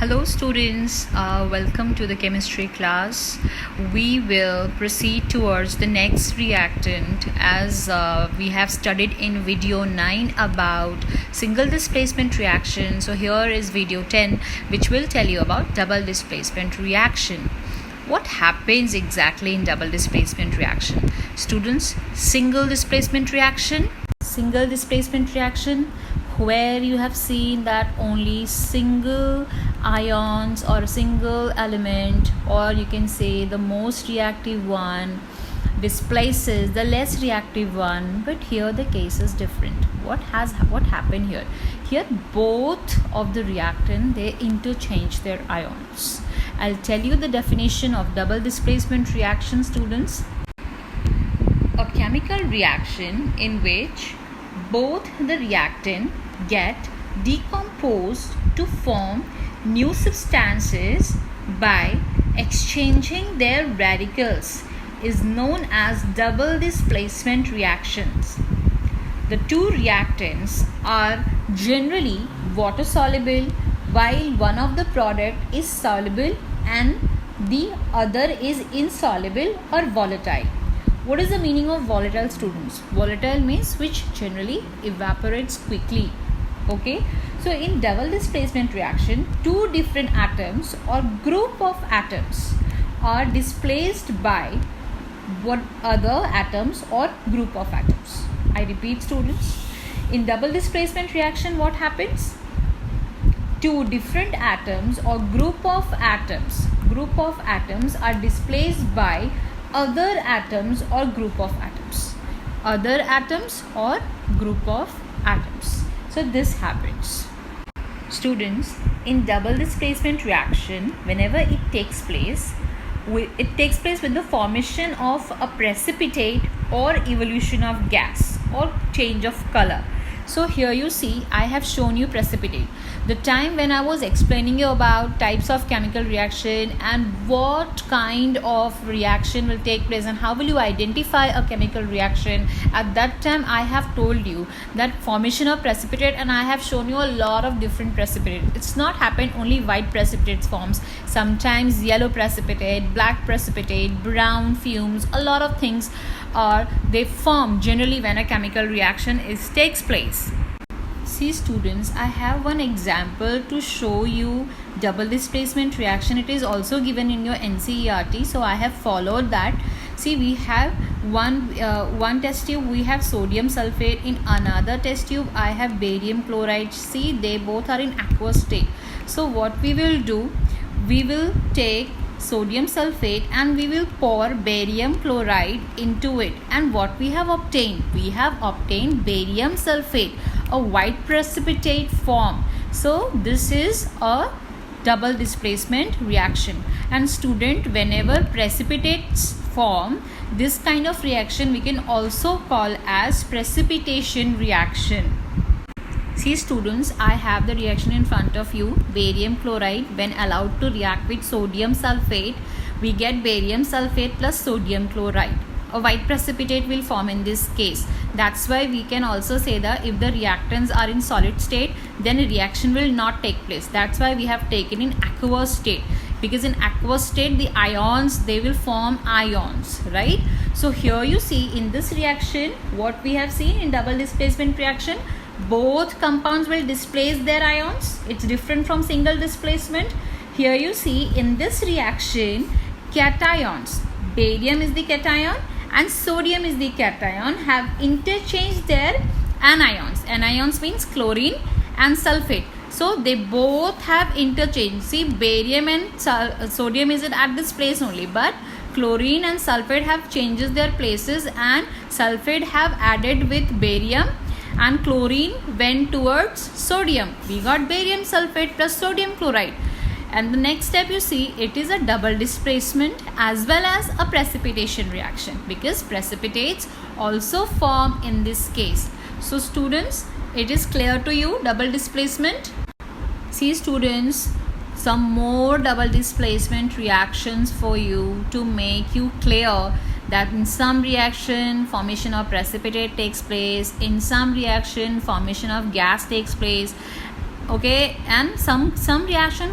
Hello students, welcome to the chemistry class. We will proceed towards the next reactant as we have studied in video 9 about single displacement reaction. So here is video 10 which will tell you about double displacement reaction. What happens exactly in double displacement reaction? Students, single displacement reaction where you have seen that only single ions or single element, or you can say the most reactive one, displaces the less reactive one. But here the case is different. What happened here? Here both of the reactant, they interchange their ions. I'll tell you the definition of double displacement reaction, students. A chemical reaction in which both the reactant get decomposed to form new substances by exchanging their radicals is known as double displacement reactions. The two reactants are generally water soluble, while one of the product is soluble and the other is insoluble or volatile. What is the meaning of volatile, students? Volatile means which generally evaporates quickly. Okay, so in double displacement reaction, two different atoms or group of atoms are displaced by what other atoms or group of atoms. I repeat, students, in double displacement reaction, what happens? Two different atoms or group of atoms are displaced by other atoms or group of atoms. So this happens. Students, in double displacement reaction, whenever it takes place with the formation of a precipitate or evolution of gas or change of color. So here you see I have shown you precipitate. The time when I was explaining you about types of chemical reaction and what kind of reaction will take place and how will you identify a chemical reaction, at that time I have told you that formation of precipitate, and I have shown you a lot of different precipitate. It's not happened only white precipitate forms, sometimes yellow precipitate, black precipitate, brown fumes, a lot of things are they form generally when a chemical reaction takes place. See students, I have one example to show you double displacement reaction. It is also given in your NCERT, so I have followed that. See, we have one test tube, we have sodium sulfate. In another test tube I have barium chloride. See, they both are in aqueous state. So what we will do, we will take sodium sulfate and we will pour barium chloride into it, and what we have obtained barium sulfate, a white precipitate form. So this is a double displacement reaction. And student, whenever precipitates form, this kind of reaction we can also call as precipitation reaction. See students, I have the reaction in front of you. Barium chloride, when allowed to react with sodium sulfate, we get barium sulfate plus sodium chloride. A white precipitate will form in this case. That's why we can also say that if the reactants are in solid state, then a reaction will not take place. That's why we have taken in aqueous state, because in aqueous state the ions, they will form ions, right? So here you see in this reaction, what we have seen in double displacement reaction, both compounds will displace their ions. It's different from single displacement. Here you see in this reaction, cations, barium is the cation and sodium is the cation, have interchanged their anions. Anions means chlorine and sulfate. So they both have interchanged. See, barium and sodium is at this place only, but chlorine and sulfate have changes their places, and sulfate have added with barium and chlorine went towards sodium. We got barium sulfate plus sodium chloride. And the next step, you see, it is a double displacement as well as a precipitation reaction, because precipitates also form in this case. So students, it is clear to you double displacement. See students, some more double displacement reactions for you to make you clear that in some reaction formation of precipitate takes place, in some reaction formation of gas takes place, okay, and some reaction